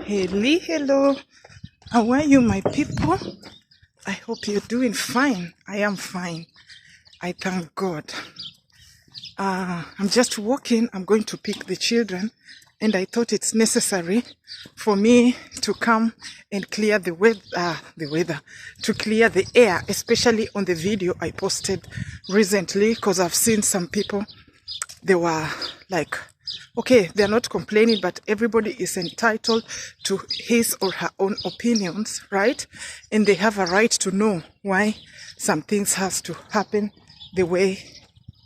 Hello. How are you, my people? I hope you're doing fine. I am fine. I thank God. I'm just walking. I'm going to pick the children, and I thought it's necessary for me to come and clear the weather, to clear the air, especially on the video I posted recently, because I've seen some people, they were like, okay, they're not complaining, but everybody is entitled to his or her own opinions, right? And they have a right to know why some things has to happen the way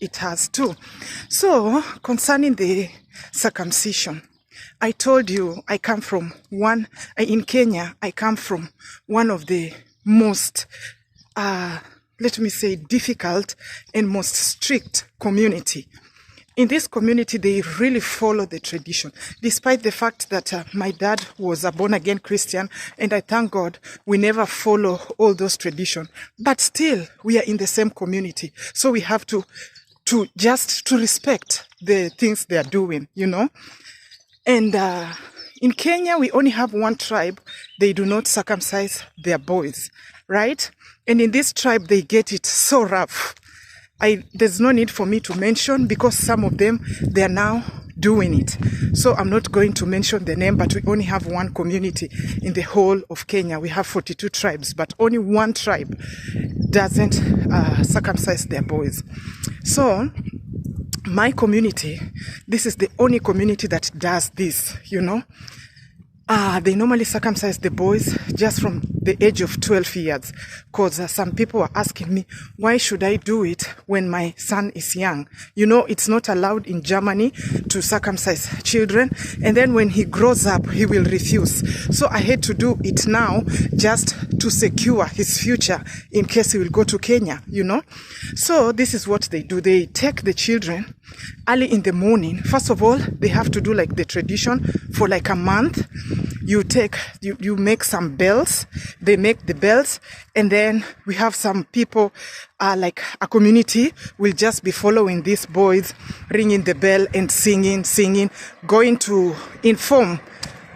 it has to. So, concerning the circumcision, I told you I come from in Kenya, I come from one of the most, let me say, difficult and most strict community. In this community, they really follow the tradition, despite the fact that my dad was a born-again Christian, and I thank God we never follow all those traditions. But still, we are in the same community, so we have to respect the things they are doing, you know. And in Kenya, we only have one tribe. They do not circumcise their boys, right? And in this tribe, they get it so rough. There's no need for me to mention, because some of them, they are now doing it. So I'm not going to mention the name, but we only have one community in the whole of Kenya. We have 42 tribes, but only one tribe doesn't circumcise their boys. So my community, this is the only community that does this, you know. They normally circumcise the boys just from the age of 12 years. Because some people are asking me, why should I do it when my son is young? You know, it's not allowed in Germany to circumcise children. And then when he grows up, he will refuse. So I had to do it now just to secure his future in case he will go to Kenya, you know. So this is what they do. They take the children early in the morning. First of all, they have to do like the tradition for like a month. You make some bells. They make the bells, and then we have some people, like a community, will just be following these boys, ringing the bell and singing, going to inform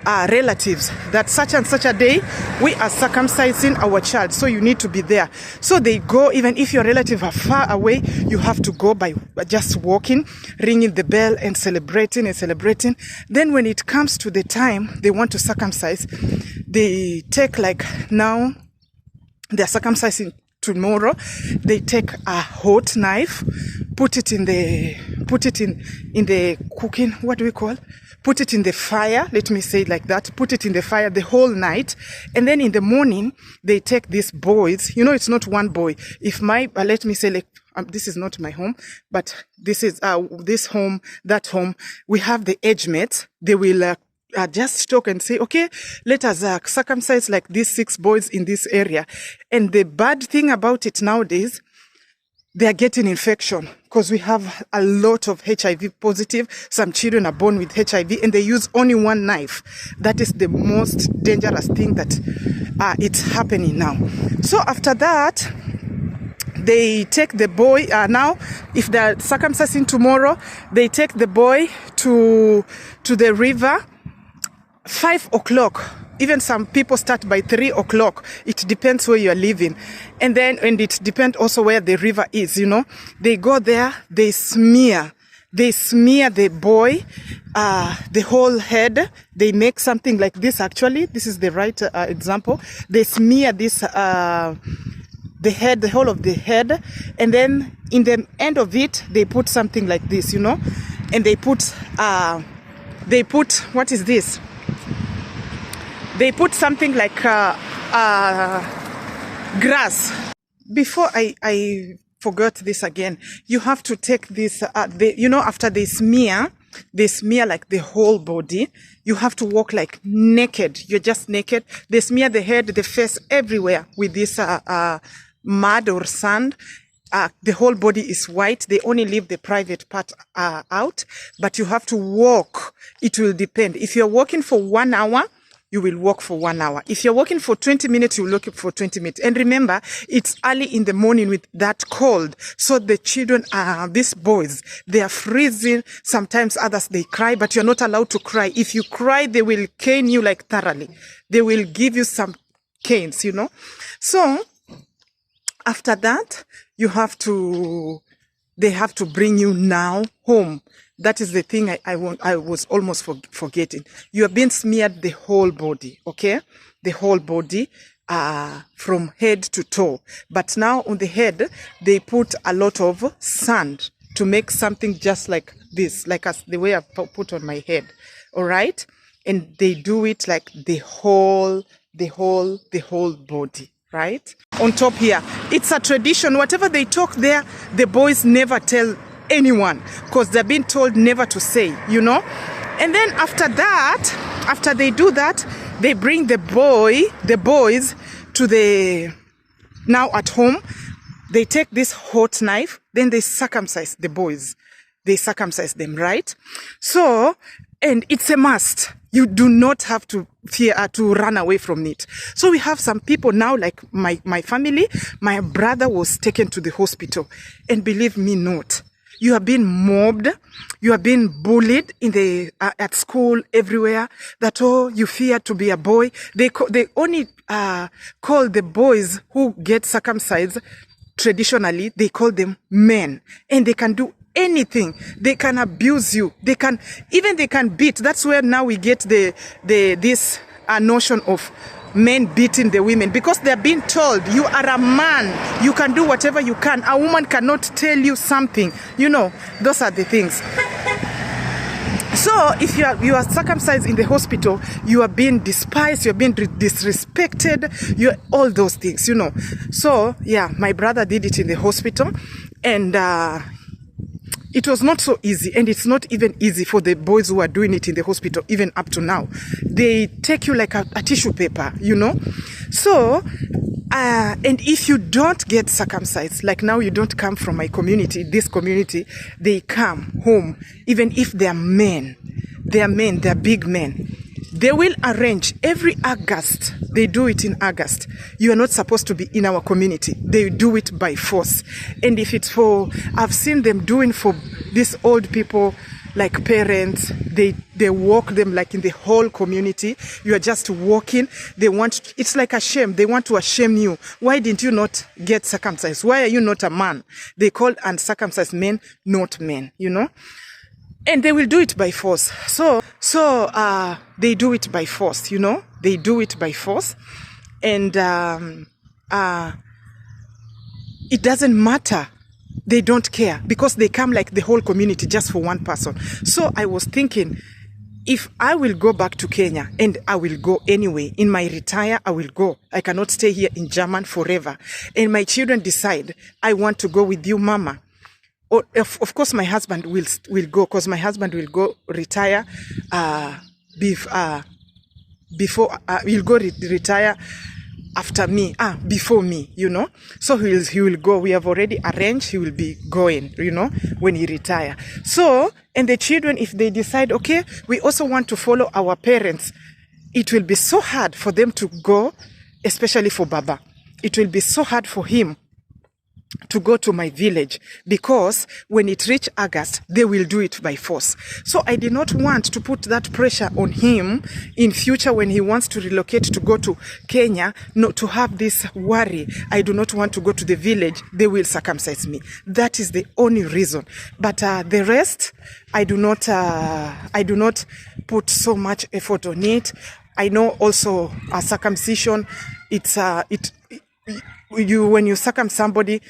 relatives that such and such a day we are circumcising our child, so you need to be there. So they go, even if your relatives are far away, you have to go by just walking, ringing the bell and celebrating. Then when it comes to the time they want to circumcise, they take, like now they're circumcising tomorrow, they take a hot knife, put it in the cooking, what do we call? Put it in the fire, let me say it like that, put it in the fire the whole night, and then in the morning, they take these boys, you know, it's not one boy. If let me say, like, this is not my home, but this is, this home, that home, we have the age mates, they will, just talk and say, okay, let us circumcise like these 6 boys in this area. And the bad thing about it nowadays, they are getting infection, because we have a lot of HIV positive. Some children are born with HIV, and they use only one knife. That is the most dangerous thing that it's happening now. So after that, they take the boy, now if they're circumcising tomorrow, they take the boy to the river, 5 o'clock. Even some people start by 3 o'clock. It depends where you are living. And it depends also where the river is, you know. They go there, they smear the boy, the whole head. They make something like this, actually. This is the right example. They smear this, the head, the whole of the head. And then in the end of it, they put something like this, you know. And they put, what is this? They put something like grass. Before I forgot this again, you have to take this, you know, after they smear like the whole body. You have to walk like naked. You're just naked. They smear the head, the face, everywhere with this mud or sand. The whole body is white. They only leave the private part out. But you have to walk. It will depend. If you're walking for 1 hour, you will walk for 1 hour. If you're walking for 20 minutes, you will walk for 20 minutes. And remember, it's early in the morning with that cold. So the children these boys, they are freezing. Sometimes others, they cry, but you're not allowed to cry. If you cry, they will cane you like thoroughly. They will give you some canes, you know. So after that, they have to bring you now home. That is the thing I was almost forgetting. You have been smeared the whole body, okay? The whole body from head to toe. But now on the head, they put a lot of sand to make something just like this, like the way I put on my head, all right? And they do it like the whole body, right? On top here, it's a tradition. Whatever they talk there, the boys never tell anyone because they're being told never to say, you know. And then after that, after they do that, they bring the boys to the, now at home, they take this hot knife, then they circumcise the boys. They circumcise them, right? So, and it's a must. You do not have to fear to run away from it. So we have some people now, like my family. My brother was taken to the hospital, and believe me not, you have been mobbed, you have been bullied in the at school, everywhere. That you fear to be a boy. They only call the boys who get circumcised traditionally. They call them men, and they can do anything. They can abuse you. They can beat. That's where now we get this notion of men beating the women, because they're being told you are a man, you can do whatever you can. A woman cannot tell you something. You know, those are the things. So if you are circumcised in the hospital, you are being despised, you're being disrespected, you're all those things, you know. So yeah, my brother did it in the hospital, and it was not so easy, and it's not even easy for the boys who are doing it in the hospital, even up to now. They take you like a tissue paper, you know. So, and if you don't get circumcised, like now you don't come from my community, this community, they come home, even if they're men, they're big men. They will arrange every August. They do it in August. You are not supposed to be in our community. They do it by force. And if it's I've seen them doing for these old people, like parents, they walk them like in the whole community. You are just walking. It's like a shame. They want to shame you. Why didn't you not get circumcised? Why are you not a man? They call uncircumcised men not men, you know? And they will do it by force. So they do it by force, you know. They do it by force, and it doesn't matter. They don't care, because they come like the whole community just for one person. So I was thinking, if I will go back to Kenya, and I will go anyway, in my retire, I will go. I cannot stay here in German forever. And my children decide, I want to go with you, Mama. Or of course, my husband will go, because my husband will go retire before he'll go retire after me, before me, you know. So he will go. We have already arranged. He will be going, you know, when he retire. So, and the children, if they decide, okay, we also want to follow our parents, it will be so hard for them to go, especially for Baba. It will be so hard for him to go to my village, because when it reach August, they will do it by force. So I did not want to put that pressure on him in future when he wants to relocate to go to Kenya, not to have this worry. I do not want to go to the village. They will circumcise me. That is the only reason. But the rest, I do not put so much effort on it. I know also a circumcision, when you circumcise somebody,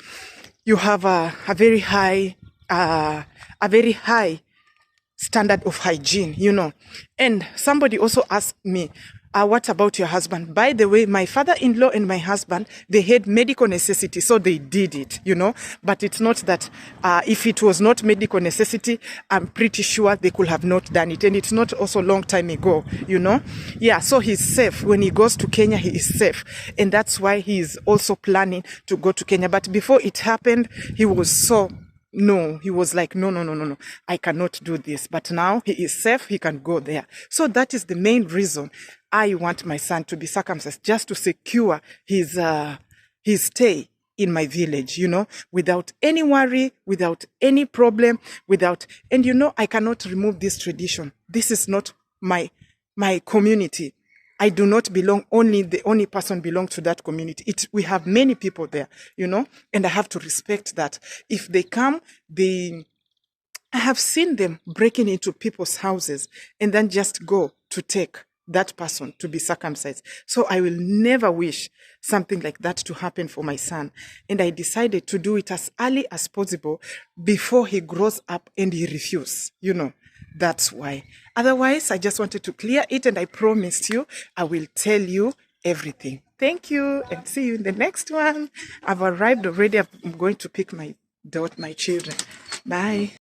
you have a very high standard of hygiene, you know. And somebody also asked me, what about your husband? By the way, my father-in-law and my husband, they had medical necessity, so they did it, you know. But it's not that if it was not medical necessity, I'm pretty sure they could have not done it. And it's not also a long time ago, you know. Yeah, so he's safe. When he goes to Kenya, he is safe. And that's why he is also planning to go to Kenya. But before it happened, he was he was like, no, I cannot do this. But now he is safe, he can go there. So that is the main reason. I want my son to be circumcised just to secure his stay in my village, without any worry, without any problem, and I cannot remove this tradition. This is not my community. I do not belong, the only person belong to that community. We have many people there, and I have to respect that. If they come, I have seen them breaking into people's houses and then just go to take that person to be circumcised. So I will never wish something like that to happen for my son. And I decided to do it as early as possible before he grows up and he refuses, That's why. Otherwise, I just wanted to clear it, and I promised you I will tell you everything. Thank you, and see you in the next one. I've arrived already. I'm going to pick my children. Bye.